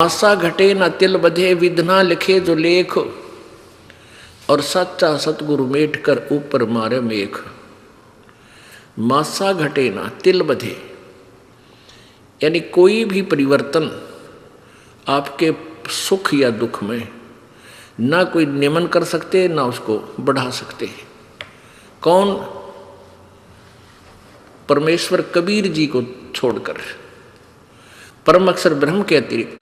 आशा घटे न तिल बधे विधना लिखे जो लेख, और सच्चा सतगुरु मेट कर ऊपर मारे मेघ। मासा घटे ना तिल बधे, यानी कोई भी परिवर्तन आपके सुख या दुख में ना कोई नियमन कर सकते ना उसको बढ़ा सकते। कौन? परमेश्वर कबीर जी को छोड़कर, परम अक्षर ब्रह्म के अतिरिक्त।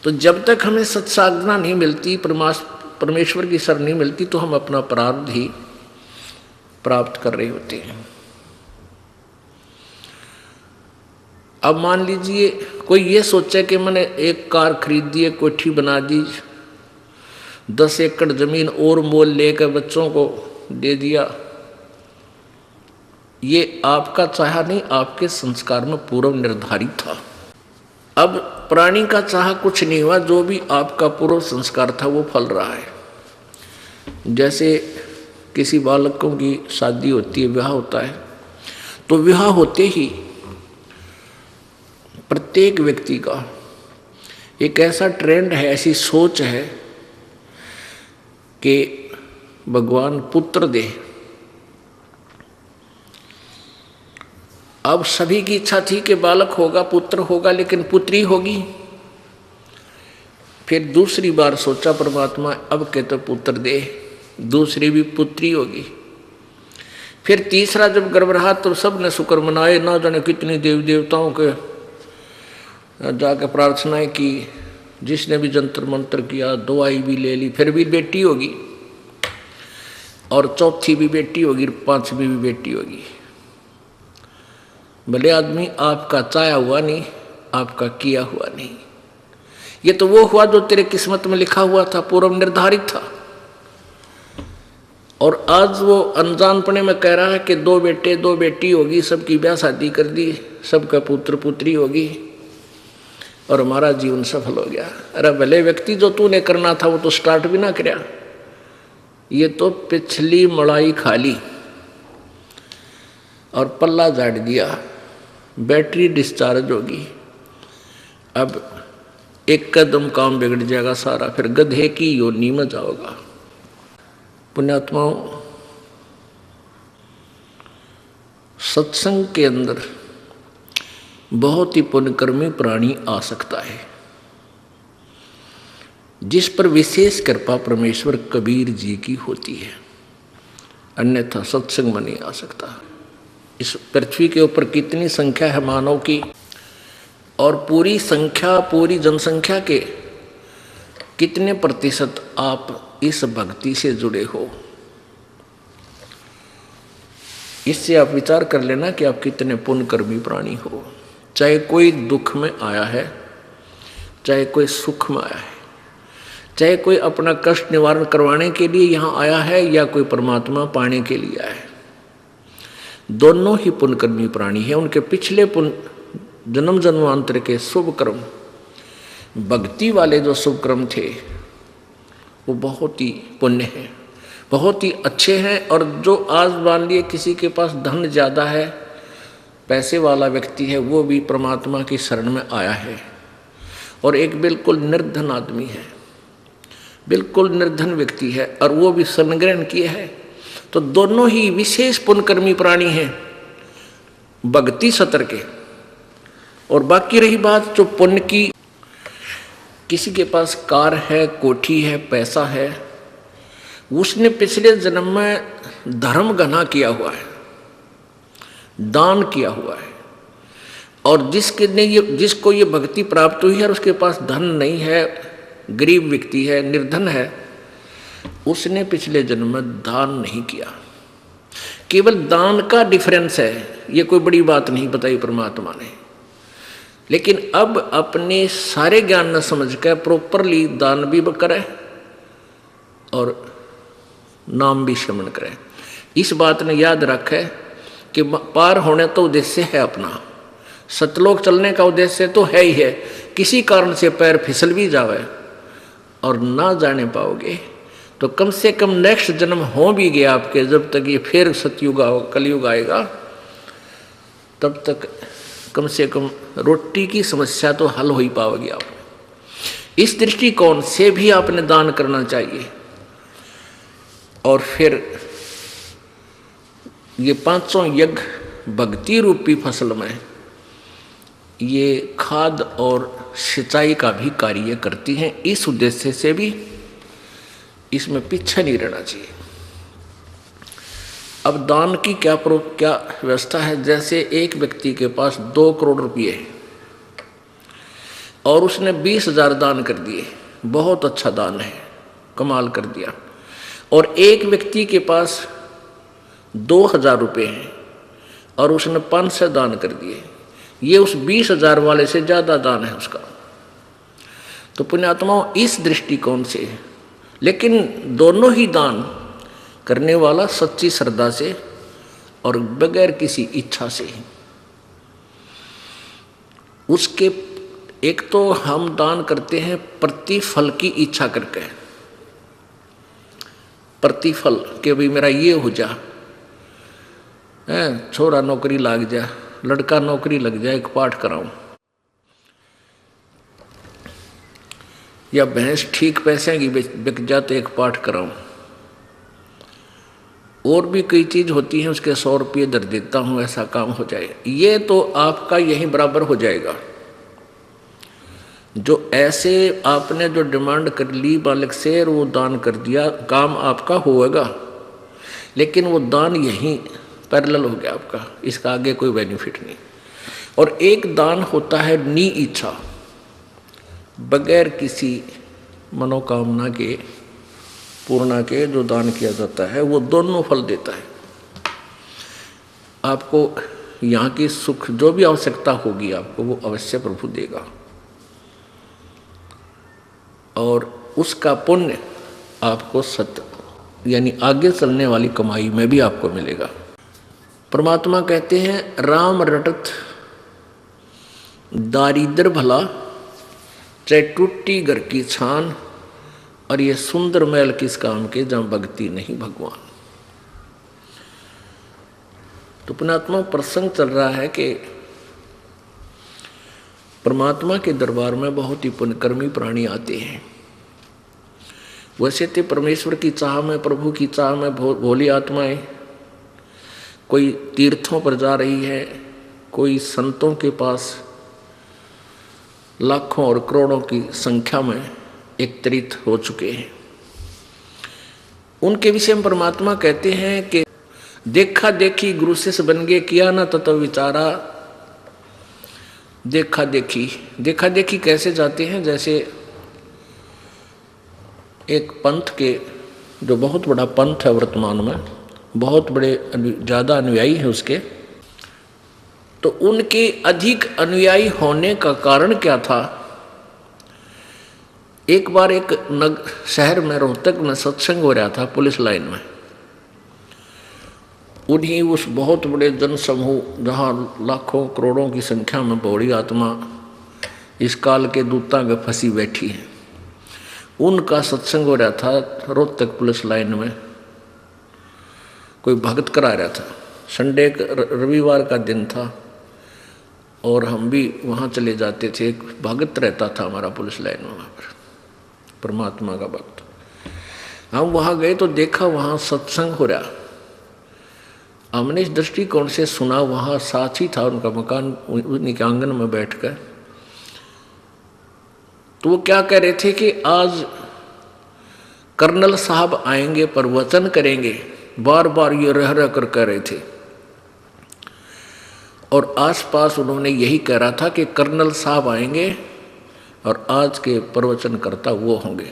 तो जब तक हमें सत्साधना नहीं मिलती, परमेश्वर की शरण नहीं मिलती, तो हम अपना प्रारब्ध ही प्राप्त कर रहे होते हैं। अब मान लीजिए कोई ये सोचे कि मैंने एक कार खरीद दी, एक कोठी बना दी, 10 एकड़ जमीन और मोल लेकर बच्चों को दे दिया। ये आपका चाहा नहीं, आपके संस्कार में पूर्व निर्धारित था। अब प्राणी का चाह कुछ नहीं हुआ, जो भी आपका पूर्व संस्कार था वो फल रहा है। जैसे किसी बालकों की शादी होती है, विवाह होता है, तो विवाह होते ही प्रत्येक व्यक्ति का एक ऐसा ट्रेंड है, ऐसी सोच है कि भगवान पुत्र दे। अब सभी की इच्छा थी कि बालक होगा, पुत्र होगा, लेकिन पुत्री होगी। फिर दूसरी बार सोचा परमात्मा, अब के तो पुत्र दे, दूसरी भी पुत्री होगी। फिर तीसरा जब गर्भ रहा तो सब ने शुक्र मनाए, ना जाने कितनी देवी देवताओं के जाकर प्रार्थनाएं की, जिसने भी जंतर मंत्र किया, दवाई भी ले ली, फिर भी बेटी होगी, और चौथी भी बेटी होगी, 5वीं भी बेटी होगी। भले आदमी, आपका चाया हुआ नहीं, आपका किया हुआ नहीं। ये तो वो हुआ जो तेरे किस्मत में लिखा हुआ था, पूर्व निर्धारित था। और आज वो अनजानपने में कह रहा है कि 2 बेटे 2 बेटी होगी, सबकी ब्याह शादी कर दी, सबका पुत्र पुत्री होगी, और हमारा जीवन सफल हो गया। अरे भले व्यक्ति, जो तूने करना था वो तो स्टार्ट भी ना किया। ये तो पिछली मड़ाई खाली और पल्ला झाड़ दिया, बैटरी डिस्चार्ज होगी। अब एक कदम काम बिगड़ जाएगा सारा, फिर गधे की योनि में जाओगा। पुण्यात्माओं, सत्संग के अंदर बहुत ही पुण्यकर्मी प्राणी आ सकता है, जिस पर विशेष कृपा परमेश्वर कबीर जी की होती है, अन्यथा सत्संग में नहीं आ सकता। इस पृथ्वी के ऊपर कितनी संख्या है मानव की, और पूरी संख्या, पूरी जनसंख्या के कितने प्रतिशत आप इस भक्ति से जुड़े हो? इससे आप विचार कर लेना कि आप कितने पुण्यकर्मी प्राणी हो। चाहे कोई दुख में आया है, चाहे कोई सुख में आया है, चाहे कोई अपना कष्ट निवारण करवाने के लिए यहाँ आया है, या कोई परमात्मा पाने के लिए आया है, दोनों ही पुण्यकर्मी प्राणी हैं। उनके पिछले जन्म जन्मांतर के शुभ कर्म, भक्ति वाले जो शुभ कर्म थे, वो बहुत ही पुण्य हैं, बहुत ही अच्छे हैं। और जो आज मान लिए किसी के पास धन ज़्यादा है, पैसे वाला व्यक्ति है, वो भी परमात्मा की शरण में आया है, और एक बिल्कुल निर्धन आदमी है, बिल्कुल निर्धन व्यक्ति है, और वो भी शरण ग्रहण किए है, तो दोनों ही विशेष पुण्यकर्मी प्राणी हैं, भक्ति सतर के। और बाकी रही बात जो पुण्य की, किसी के पास कार है, कोठी है, पैसा है, उसने पिछले जन्म में धर्म घना किया हुआ है, दान किया हुआ है। और जिसको ये भक्ति प्राप्त हुई है और उसके पास धन नहीं है, गरीब व्यक्ति है, निर्धन है, उसने पिछले जन्म में दान नहीं किया। केवल दान का डिफरेंस है, ये कोई बड़ी बात नहीं बताई परमात्मा ने। लेकिन अब अपने सारे ज्ञान न समझ कर प्रॉपरली दान भी करे और नाम भी श्रवण करे। इस बात ने याद रखे कि पार होने तो उद्देश्य है अपना, सतलोक चलने का उद्देश्य तो है ही है। किसी कारण से पैर फिसल भी जावे और ना जाने पाओगे, तो कम से कम नेक्स्ट जन्म हो भी गया आपके, जब तक ये फिर सतयुग कलयुग आएगा, तब तक कम से कम रोटी की समस्या तो हल हो ही पाओगे आप। इस दृष्टिकोण से भी आपने दान करना चाहिए। और फिर ये 500 यज्ञ भक्ति रूपी फसल में ये खाद और सिंचाई का भी कार्य करती हैं। इस उद्देश्य से भी इसमें पीछे नहीं रहना चाहिए। अब दान की क्या व्यवस्था है। जैसे एक व्यक्ति के पास 2 करोड़ रुपये है और उसने 20,000 दान कर दिए, बहुत अच्छा दान है, कमाल कर दिया। और एक व्यक्ति के पास 2,000 रुपये हैं और उसने 500 दान कर दिए, ये उस 20,000 वाले से ज़्यादा दान है उसका। तो पुण्यात्माओं, इस दृष्टिकोण से, लेकिन दोनों ही दान करने वाला सच्ची श्रद्धा से और बगैर किसी इच्छा से। उसके एक तो हम दान करते हैं प्रतिफल की इच्छा करके, प्रतिफल कि भाई मेरा ये हो जा, छोरा नौकरी लग जा, लड़का नौकरी लग जाए, एक पाठ कराऊं, या भैंस ठीक पैसे की बिक जाते एक पाठ कराऊं, और भी कई चीज होती हैं, उसके 100 रुपये दर देता हूं, ऐसा काम हो जाए। ये तो आपका यही बराबर हो जाएगा। जो ऐसे आपने जो डिमांड कर ली बालक से और वो दान कर दिया, काम आपका होगा, लेकिन वो दान यहीं पैरेलल हो गया आपका, इसका आगे कोई बेनिफिट नहीं। और एक दान होता है नी इच्छा, बगैर किसी मनोकामना के पूर्णा के जो दान किया जाता है, वो दोनों फल देता है। आपको यहाँ की सुख जो भी आवश्यकता होगी आपको, वो अवश्य प्रभु देगा और उसका पुण्य आपको सत्य यानी आगे चलने वाली कमाई में भी आपको मिलेगा। परमात्मा कहते हैं, राम रटत दारिद्र भला, चाहे टूटी घर की छान, और ये सुंदर महल किस काम के जहां भक्ति नहीं भगवान। तो पुण्यात्मा, प्रसंग चल रहा है कि परमात्मा के दरबार में बहुत ही पुण्यकर्मी प्राणी आते हैं। वैसे तो परमेश्वर की चाह में, प्रभु की चाह में भोली आत्माएं कोई तीर्थों पर जा रही है, कोई संतों के पास लाखों और करोड़ों की संख्या में एकत्रित हो चुके हैं। उनके विषय में परमात्मा कहते हैं कि देखा देखी गुरु शिष्य बन गए, किया ना तत्व विचारा। देखा देखी कैसे जाते हैं, जैसे एक पंथ के, जो बहुत बड़ा पंथ है वर्तमान में, बहुत बड़े ज़्यादा अनुयायी हैं उसके, तो उनके अधिक अनुयायी होने का कारण क्या था। एक बार एक शहर में, रोहतक में सत्संग हो रहा था पुलिस लाइन में। उन्हीं उस बहुत बड़े जनसमूह जहाँ लाखों करोड़ों की संख्या में बौड़ी आत्मा इस काल के दूतां में फंसी बैठी है, उनका सत्संग हो रहा था रोहतक पुलिस लाइन में। कोई भगत करा रहा था, संडे रविवार का दिन था और हम भी वहाँ चले जाते थे। एक भगत रहता था हमारा पुलिस लाइन में, वहाँ पर परमात्मा का भक्त। हम वहाँ गए तो देखा वहाँ सत्संग हो रहा। हमने इस दृष्टिकोण से सुना, वहाँ साथी था उनका मकान, उन्हीं के आंगन में बैठकर। तो वो क्या कह रहे थे कि आज कर्नल साहब आएंगे, प्रवचन करेंगे, बार बार ये रह रह कर कह रहे थे। और आसपास उन्होंने यही कह रहा था कि कर्नल साहब आएंगे और आज के प्रवचनकर्ता वो होंगे।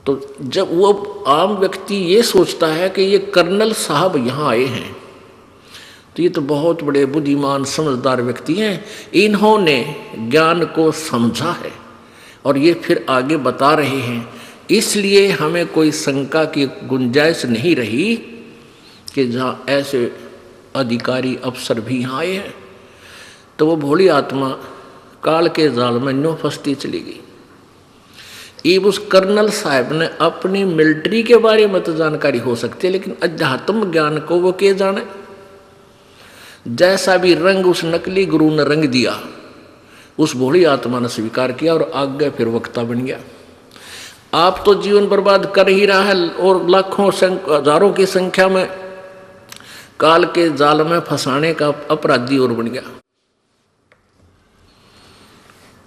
तो जब वो आम व्यक्ति ये सोचता है कि ये कर्नल साहब यहाँ आए हैं, तो ये तो बहुत बड़े बुद्धिमान समझदार व्यक्ति हैं, इन्होंने ज्ञान को समझा है और ये फिर आगे बता रहे हैं, इसलिए हमें कोई शंका की गुंजाइश नहीं रही कि जहाँ ऐसे अधिकारी अफसर भी यहाँ आए हैं। तो वो भोली आत्मा काल के जाल में न्यों फंसती चली गई। ये उस कर्नल साहब ने अपनी मिलिट्री के बारे में तो जानकारी हो सकती है, लेकिन अध्यात्म ज्ञान को वो के जाने। जैसा भी रंग उस नकली गुरु ने रंग दिया, उस भोली आत्मा ने स्वीकार किया और आगे फिर वक्ता बन गया। आप तो जीवन बर्बाद कर ही रहा है और लाखों हजारों की संख्या में काल के जाल में फंसाने का अपराधी और बन गया।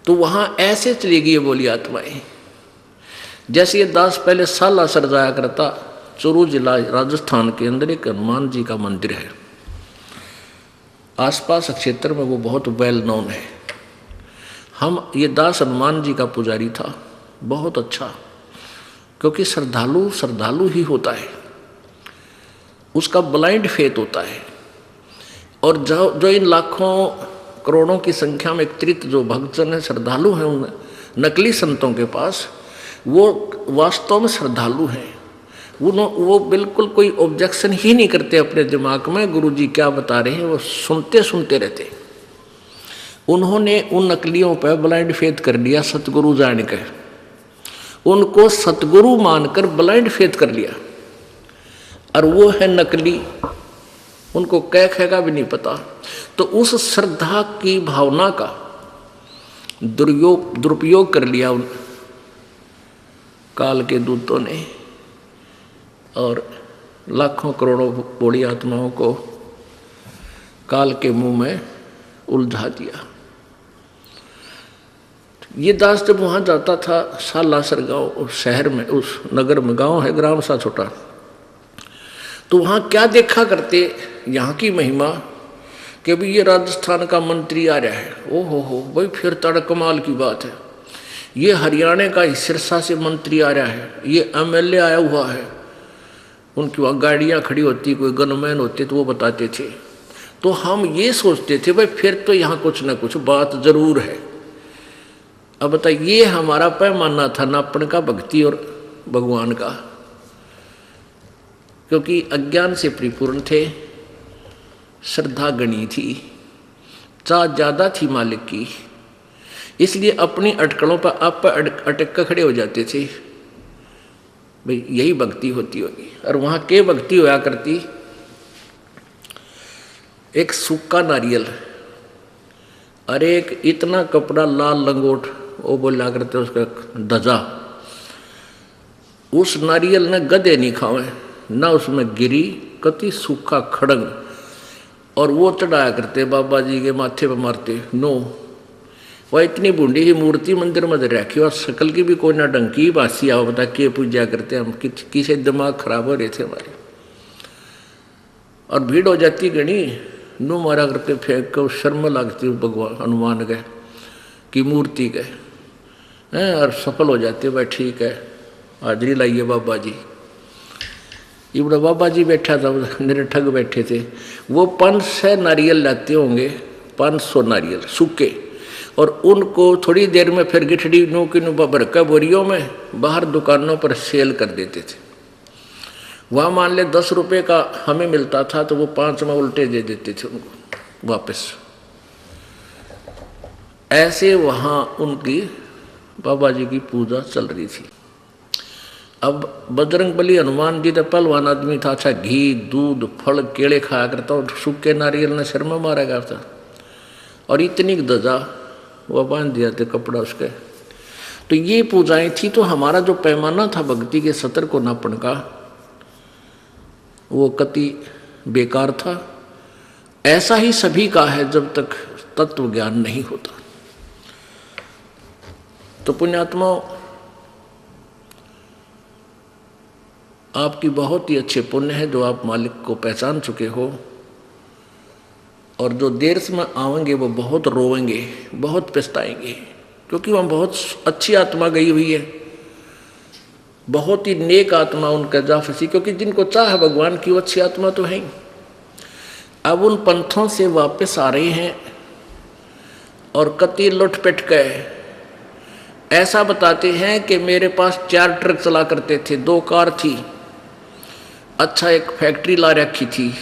तो वहां ऐसे चली गई बोली आत्माएं। जैसे ये दास पहले सालासर जाया करता, चूरू जिला राजस्थान के अंदर एक हनुमान जी का मंदिर है, आसपास क्षेत्र में वो बहुत वेल नोन है। ये दास हनुमान जी का पुजारी था, बहुत अच्छा, क्योंकि श्रद्धालु ही होता है, उसका ब्लाइंड फेथ होता है। और जो इन लाखों करोड़ों की संख्या में एकत्रित जो भक्तजन है, श्रद्धालु हैं उन नकली संतों के पास, वो वास्तव में श्रद्धालु हैं। वो बिल्कुल कोई ऑब्जेक्शन ही नहीं करते अपने दिमाग में, गुरु जी क्या बता रहे हैं वो सुनते रहते। उन्होंने उन नकलियों पर ब्लाइंड फेथ कर लिया, सतगुरु जान के उनको सतगुरु मानकर ब्लाइंड फेथ कर लिया। और वो है नकली, उनको कह भी नहीं पता। तो उस श्रद्धा की भावना का दुरुपयोग कर लिया उन काल के दूतों ने और लाखों करोड़ों बड़ी आत्माओं को काल के मुंह में उलझा दिया। ये दास जब वहाँ जाता था सालासर गांव, उस शहर में, उस नगर में, गांव है ग्राम सा छोटा, तो वहाँ क्या देखा करते, यहाँ की महिमा कि भी ये राजस्थान का मंत्री आ रहा है, ओ हो भाई फिर तड़ कमाल की बात है। ये हरियाणा का सिरसा से मंत्री आ रहा है, ये एमएलए आया हुआ है। उनकी वहाँ गाड़ियाँ खड़ी होती, कोई गनमैन होते तो वो बताते थे। तो हम ये सोचते थे भाई फिर तो यहाँ कुछ ना कुछ बात जरूर है। अब बताइए, ये हमारा पैमाना था नापण का भक्ति और भगवान का, क्योंकि अज्ञान से परिपूर्ण थे, श्रद्धा गणी थी, चाह ज्यादा थी मालिक की, इसलिए अपनी अटकलों पर आप अटक कर खड़े हो जाते थे। भाई यही भक्ति होती होगी। और वहाँ के भक्ति होया करती, एक सूखा नारियल, अरे एक इतना कपड़ा लाल लंगोट, वो बोला करते उसका दजा, उस नारियल ने गधे नहीं खावे, ना उसमें गिरी कति सूखा खड़ंग, और वो चढ़ाया करते बाबा जी के माथे पर मारते। नो, वह इतनी बूढ़ी ही मूर्ति मंदिर में रखी और शकल की भी कोई ना डंकी बासी आओ, बता के पूजा करते हम, किसे दिमाग खराब हो रहे थे हमारे। और भीड़ हो जाती गणी, नो मारा करते फेंक कर, शर्म लगती भगवान हनुमान गए की मूर्ति गए हैं, और सफल हो जाते, भाई ठीक है हाजरी लाइए बाबा जी। ये बड़ा बाबा जी बैठा था, मेरे ठग बैठे थे, वो 500 नारियल लाते होंगे, 500 नारियल सूखे, और उनको थोड़ी देर में फिर गिठड़ी नो की नो भरका बोरियों में बाहर दुकानों पर सेल कर देते थे। वहाँ मान ले 10 रुपये का हमें मिलता था, तो वो 5 में उल्टे दे देते थे उनको वापस। ऐसे वहाँ उनकी बाबा जी की पूजा चल रही थी। अब बजरंगबली हनुमान जी तो पहलवान आदमी था, अच्छा घी दूध फल केले खाया करता, और सूखे नारियल ने सिर में मारा करता, और इतनी दजा वह बांध दिया थे कपड़ा उसके। तो ये पूजाएं थी। तो हमारा जो पैमाना था भक्ति के सतर को नापण का, वो कति बेकार था। ऐसा ही सभी का है जब तक तत्व ज्ञान नहीं होता। तो पुण्यात्माओं, आपकी बहुत ही अच्छे पुण्य है जो आप मालिक को पहचान चुके हो, और जो देर में आवेंगे वो बहुत रोएंगे, बहुत पछताएंगे, क्योंकि वहाँ बहुत अच्छी आत्मा गई हुई है, बहुत ही नेक आत्मा उनका जा फंसी, क्योंकि जिनको चाह भगवान की वो अच्छी आत्मा तो है ही। अब उन पंथों से वापस आ रहे हैं और कति लुटपिट गए। ऐसा बताते हैं कि मेरे पास 4 ट्रक चला करते थे, 2 कार थी, अच्छा एक फैक्ट्री ला रखी थी,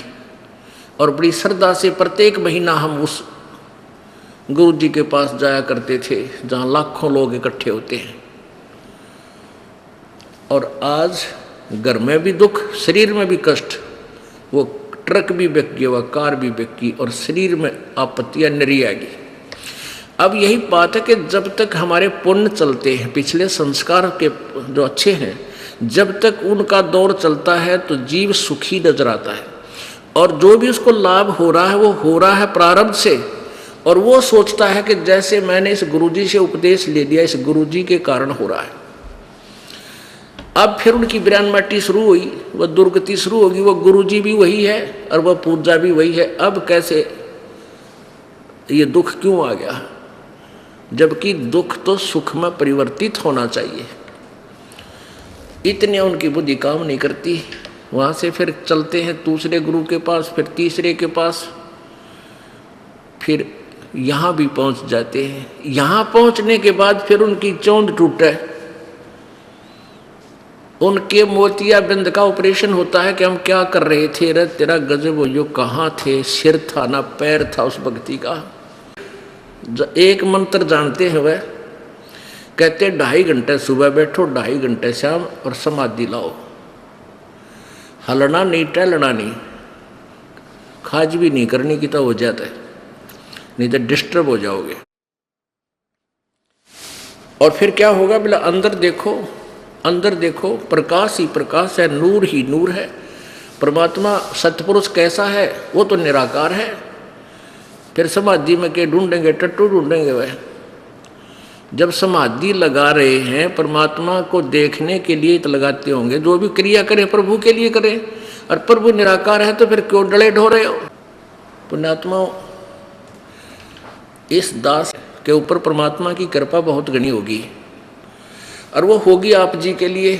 और बड़ी श्रद्धा से प्रत्येक महीना हम उस गुरु जी के पास जाया करते थे जहाँ लाखों लोग इकट्ठे होते हैं। और आज घर में भी दुख, शरीर में भी कष्ट, वो ट्रक भी बिक गया, वह कार भी बिक गई, और शरीर में आपत्तियाँ नरी आ गई। अब यही बात है कि जब तक हमारे पुण्य चलते हैं, पिछले संस्कार के जो अच्छे हैं, जब तक उनका दौर चलता है तो जीव सुखी नजर आता है। और जो भी उसको लाभ हो रहा है वो हो रहा है प्रारब्ध से, और वो सोचता है कि जैसे मैंने इस गुरुजी से उपदेश ले लिया, इस गुरुजी के कारण हो रहा है। अब फिर उनकी विरानमाटी शुरू हुई, वह दुर्गति शुरू होगी। वो गुरुजी भी वही है और वह पूजा भी वही है। अब कैसे ये दुख क्यों आ गया, जबकि दुख तो सुख में परिवर्तित होना चाहिए। इतने उनकी बुद्धि काम नहीं करती। वहाँ से फिर चलते हैं दूसरे गुरु के पास, फिर तीसरे के पास, फिर यहाँ भी पहुँच जाते हैं। यहाँ पहुँचने के बाद फिर उनकी चौंध टूटे, उनके मोतियाबिंद का ऑपरेशन होता है कि हम क्या कर रहे थे रे, तेरा गजब हो, यो कहाँ थे, सिर था ना पैर था उस भक्ति का। एक मंत्र जानते हैं वह, कहते 2.5 घंटे सुबह बैठो, 2.5 घंटे शाम, और समाधि लाओ। हलना नहीं, टहलना नहीं, खाज भी नहीं करनी की तो हो जाता है, नहीं तो डिस्टर्ब हो जाओगे। और फिर क्या होगा, बोला अंदर देखो, अंदर देखो, प्रकाश ही प्रकाश है, नूर ही नूर है। परमात्मा सतपुरुष कैसा है, वो तो निराकार है। फिर समाधि में के ढूंढेंगे, टट्टू ढूंढेंगे वह। जब समाधि लगा रहे हैं, परमात्मा को देखने के लिए तो लगाते होंगे, जो भी क्रिया करें प्रभु के लिए करें, और प्रभु निराकार है तो फिर क्यों डले ढो रहे हो। पुण्यात्मा, इस दास के ऊपर परमात्मा की कृपा बहुत घनी होगी, और वो होगी आप जी के लिए।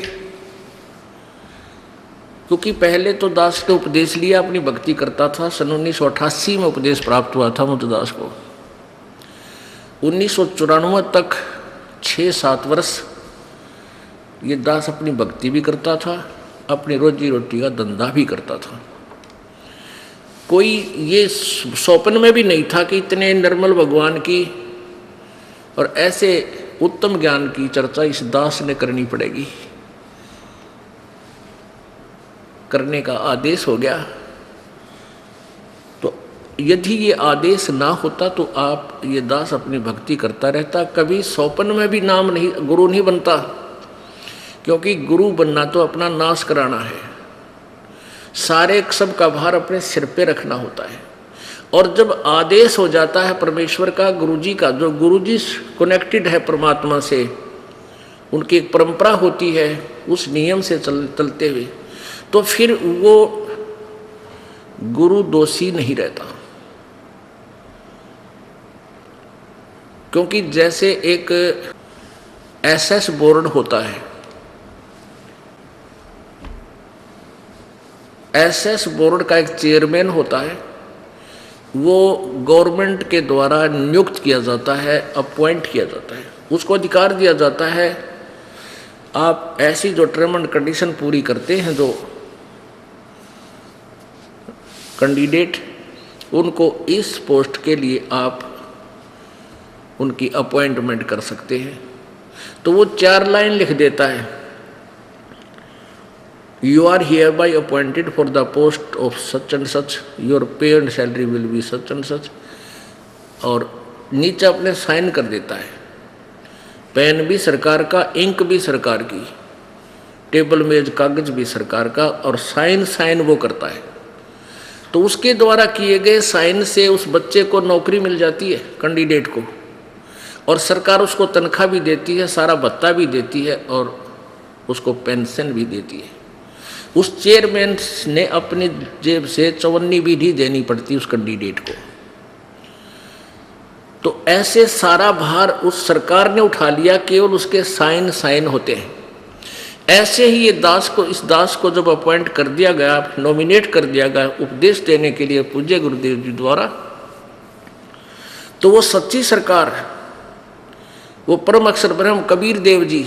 क्योंकि पहले तो दास ने उपदेश लिया, अपनी भक्ति करता था। सन 1988 में उपदेश प्राप्त हुआ था मुद्दास को। 1994 तक 6-7 वर्ष ये दास अपनी भक्ति भी करता था, अपनी रोजी रोटी का धंधा भी करता था। कोई ये स्वप्न में भी नहीं था कि इतने निर्मल भगवान की और ऐसे उत्तम ज्ञान की चर्चा इस दास ने करनी पड़ेगी। करने का आदेश हो गया। तो यदि ये आदेश ना होता तो आप ये दास अपनी भक्ति करता रहता, कभी स्वप्न में भी नाम नहीं, गुरु नहीं बनता। क्योंकि गुरु बनना तो अपना नाश कराना है, सारे सब का भार अपने सिर पे रखना होता है। और जब आदेश हो जाता है परमेश्वर का, गुरुजी का, जो गुरुजी कनेक्टेड है परमात्मा से, उनकी एक परंपरा होती है, उस नियम से चलते हुए, तो फिर वो गुरु दोषी नहीं रहता। क्योंकि जैसे एक एसएस बोर्ड होता है, एसएस बोर्ड का एक चेयरमैन होता है, वो गवर्नमेंट के द्वारा नियुक्त किया जाता है, अपॉइंट किया जाता है। उसको अधिकार दिया जाता है, आप ऐसी जो टर्म एंड कंडीशन पूरी करते हैं जो कैंडिडेट, उनको इस पोस्ट के लिए आप उनकी अपॉइंटमेंट कर सकते हैं। तो वो 4 लाइन लिख देता है, you are here by appointed for the post of such and such, your pay and salary will be such and such, और नीचे अपने साइन कर देता है। पेन भी सरकार का, इंक भी सरकार की, टेबल मेज कागज भी सरकार का, और साइन वो करता है। तो उसके द्वारा किए गए साइन से उस बच्चे को नौकरी मिल जाती है, कैंडिडेट को, और सरकार उसको तनख्वाह भी देती है, सारा भत्ता भी देती है, और उसको पेंशन भी देती है। उस चेयरमैन ने अपनी जेब से 54 भी नहीं देनी पड़ती उस कैंडिडेट को। तो ऐसे सारा भार उस सरकार ने उठा लिया, केवल उसके साइन होते हैं। ऐसे ही ये दास को, इस दास को जब अपॉइंट कर दिया गया, नॉमिनेट कर दिया गया उपदेश देने के लिए पूज्य गुरुदेव जी द्वारा, तो वो सच्ची सरकार, वो परम अक्षर ब्रह्म कबीर देव जी,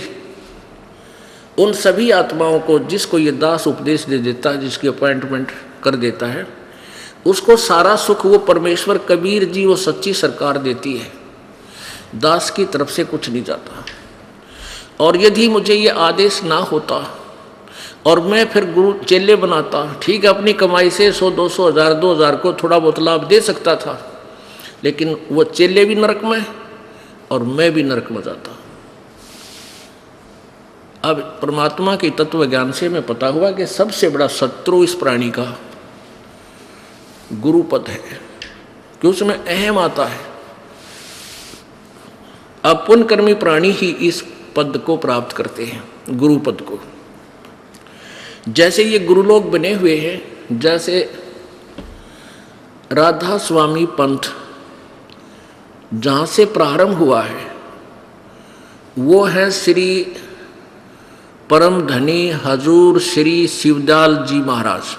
उन सभी आत्माओं को जिसको ये दास उपदेश दे देता है, जिसकी अपॉइंटमेंट कर देता है, उसको सारा सुख वो परमेश्वर कबीर जी, वो सच्ची सरकार देती है। दास की तरफ से कुछ नहीं जाता। और यदि मुझे ये आदेश ना होता और मैं फिर गुरु चेले बनाता, ठीक है, अपनी कमाई से 100, 200, 1000, 2000 को थोड़ा बहुत लाभ दे सकता था, लेकिन वो चेले भी नरक में और मैं भी नरक में जाता। अब परमात्मा के तत्व ज्ञान से मैं पता हुआ कि सबसे बड़ा शत्रु इस प्राणी का गुरुपद है, कि उसमें अहम आता है। अब पुण्यकर्मी प्राणी ही इस पद को प्राप्त करते हैं, गुरुपद को। जैसे ये गुरुलोक बने हुए हैं, जैसे राधा स्वामी पंथ जहाँ से प्रारंभ हुआ है वो है श्री परम धनी हजूर श्री शिवदयाल जी महाराज,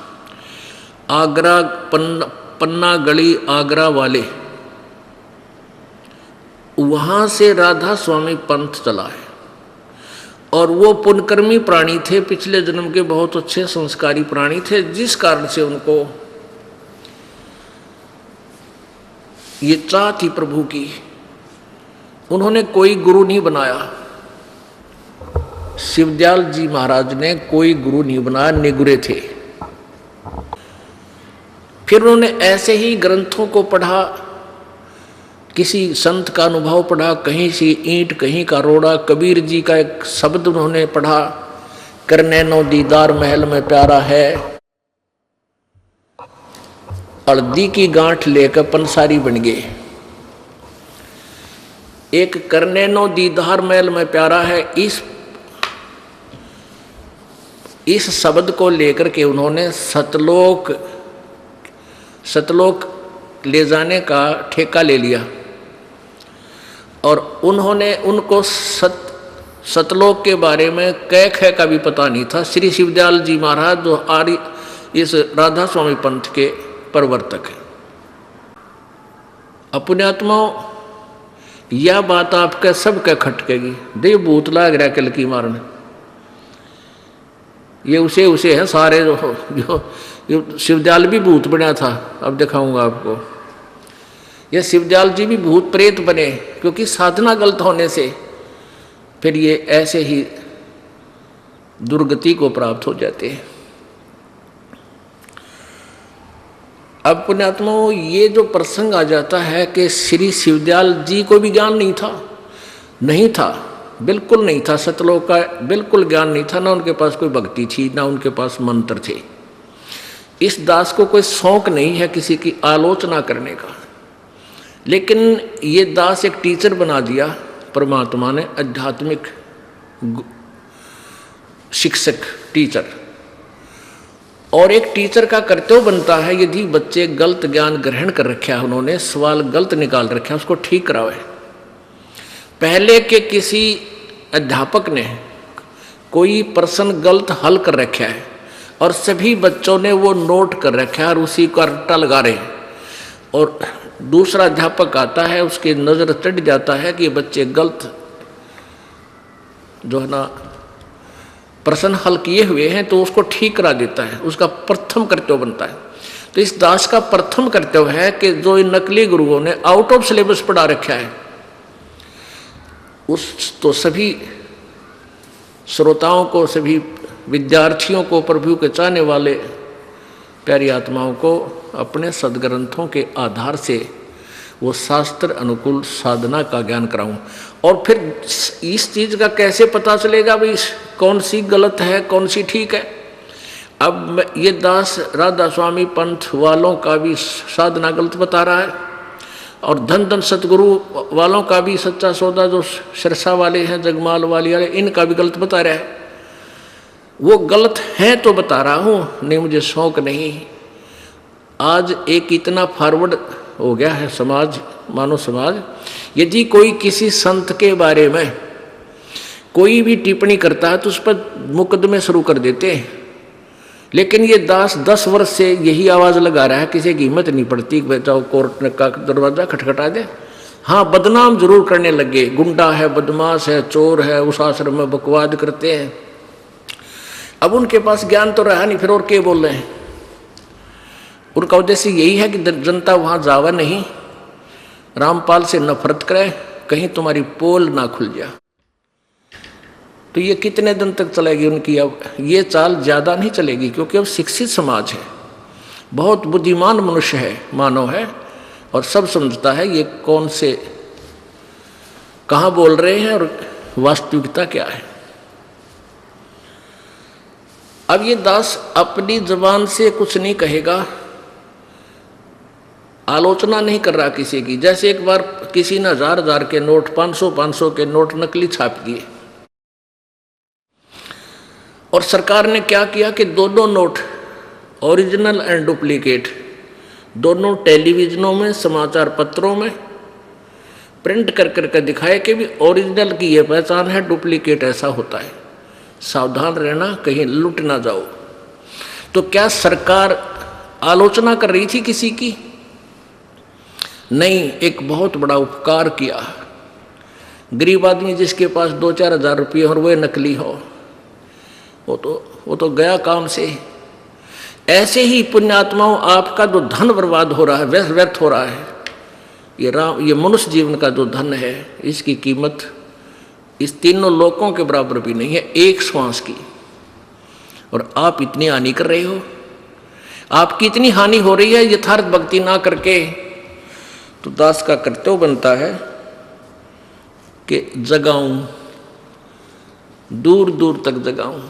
आगरा पन्ना गली आगरा वाले, वहाँ से राधा स्वामी पंथ चला है। और वो पुण्यकर्मी प्राणी थे, पिछले जन्म के बहुत अच्छे संस्कारी प्राणी थे, जिस कारण से उनको ये चाह थी प्रभु की। उन्होंने कोई गुरु नहीं बनाया, शिवदयाल जी महाराज ने कोई गुरु नहीं बनाया, निगुरे थे। फिर उन्होंने ऐसे ही ग्रंथों को पढ़ा, किसी संत का अनुभव पढ़ा, कहीं सी ईंट कहीं का रोड़ा, कबीर जी का एक शब्द उन्होंने पढ़ा, करनैनो दीदार महल में प्यारा है, हल्दी की गांठ लेकर पंसारी बन गए। एक करनैनो दीदार महल में प्यारा है, इस शब्द को लेकर के उन्होंने सतलोक ले जाने का ठेका ले लिया। और उन्होंने उनको सतलोक के बारे में कै खे का भी पता नहीं था। श्री शिवदयाल जी महाराज जो इस राधा स्वामी पंथ के प्रवर्तक हैं। अपने आत्माओं, यह बात आपके सबके खटकेगी। दे भूत लाग रहा कल की मारने, ये उसे है सारे जो शिवदयाल भी भूत बना था। अब दिखाऊंगा आपको, ये शिवदयाल जी भी भूत प्रेत बने, क्योंकि साधना गलत होने से फिर ये ऐसे ही दुर्गति को प्राप्त हो जाते हैं। अब पुण्यात्माओं, ये जो प्रसंग आ जाता है कि श्री शिवदयाल जी को भी ज्ञान नहीं था, बिल्कुल नहीं था, सतलोक का बिल्कुल ज्ञान नहीं था, ना उनके पास कोई भक्ति थी, ना उनके पास मंत्र थे। इस दास को कोई शौक नहीं है किसी की आलोचना करने का, लेकिन ये दास एक टीचर बना दिया परमात्मा ने, आध्यात्मिक शिक्षक टीचर। और एक टीचर का कर्तव्य बनता है, यदि बच्चे गलत ज्ञान ग्रहण कर रखा है, उन्होंने सवाल गलत निकाल रखा है, उसको ठीक करावे। पहले के किसी अध्यापक ने कोई प्रश्न गलत हल कर रखा है और सभी बच्चों ने वो नोट कर रखा है और उसी का रट्टा लगा रहे हैं, और दूसरा अध्यापक आता है, उसकी नज़र चढ़ जाता है कि ये बच्चे गलत जो है ना प्रश्न हल किए हुए हैं, तो उसको ठीक करा देता है। उसका प्रथम कर्तव्य बनता है। तो इस दास का प्रथम कर्तव्य है कि जो इन नकली गुरुओं ने आउट ऑफ सिलेबस पढ़ा रखा है, उस तो सभी श्रोताओं को, सभी विद्यार्थियों को, प्रभु के चाहने वाले प्यारी आत्माओं को अपने सदग्रंथों के आधार से वो शास्त्र अनुकूल साधना का ज्ञान कराऊं। और फिर इस चीज़ का कैसे पता चलेगा भाई कौन सी गलत है, कौन सी ठीक है। अब ये दास राधा स्वामी पंथ वालों का भी साधना गलत बता रहा है, और धन धन सतगुरु वालों का भी सच्चा सौदा जो सिरसा वाले हैं, जगमाल वाले, इनका भी गलत बता रहा है। वो गलत है तो बता रहा हूँ, नहीं मुझे शौक नहीं। आज एक इतना फॉरवर्ड हो गया है समाज, मानव समाज, यदि कोई किसी संत के बारे में कोई भी टिप्पणी करता है तो उस पर मुकदमे शुरू कर देते हैं। लेकिन ये दास 10 वर्ष से यही आवाज़ लगा रहा है, किसी की हिम्मत नहीं पड़ती कि जाओ कोर्ट का दरवाज़ा खटखटा दे। हाँ, बदनाम जरूर करने लगे, गुंडा है, बदमाश है, चोर है, उस आश्रम में बकवाद करते हैं। अब उनके पास ज्ञान तो रहा नहीं, फिर और क्या बोल रहे हैं। उनका उद्देश्य यही है कि जनता वहाँ जावा नहीं, रामपाल से नफरत करे, कहीं तुम्हारी पोल ना खुल जाए। तो ये कितने दिन तक चलेगी उनकी? अब ये चाल ज़्यादा नहीं चलेगी, क्योंकि अब शिक्षित समाज है, बहुत बुद्धिमान मनुष्य है, मानव है, और सब समझता है ये कौन से कहाँ बोल रहे हैं और वास्तविकता क्या है। अब ये दास अपनी जबान से कुछ नहीं कहेगा, आलोचना नहीं कर रहा किसी की। जैसे एक बार किसी ने 1000 के नोट, 500 के नोट नकली छाप दिए और सरकार ने क्या किया कि दोनों नोट, ओरिजिनल एंड डुप्लीकेट, दोनों टेलीविजनों में, समाचार पत्रों में प्रिंट कर करके दिखाए कि भी ओरिजिनल की ये पहचान है, डुप्लीकेट ऐसा होता है, सावधान रहना कहीं लुट ना जाओ। तो क्या सरकार आलोचना कर रही थी किसी की? नहीं, एक बहुत बड़ा उपकार किया। गरीब आदमी जिसके पास 2-4 हज़ार रुपये और वह नकली हो, वो तो गया काम से। ऐसे ही पुण्यात्माओं, आपका जो धन बर्बाद हो रहा है, व्यर्थ हो रहा है, ये मनुष्य जीवन का जो धन है, इसकी कीमत इस तीनों लोकों के बराबर भी नहीं है, एक श्वास की। और आप इतनी हानि कर रहे हो, आपकी इतनी हानि हो रही है यथार्थ भक्ति ना करके। तो दास का कर्तव्य बनता है कि जगाऊं, दूर दूर तक जगाऊं।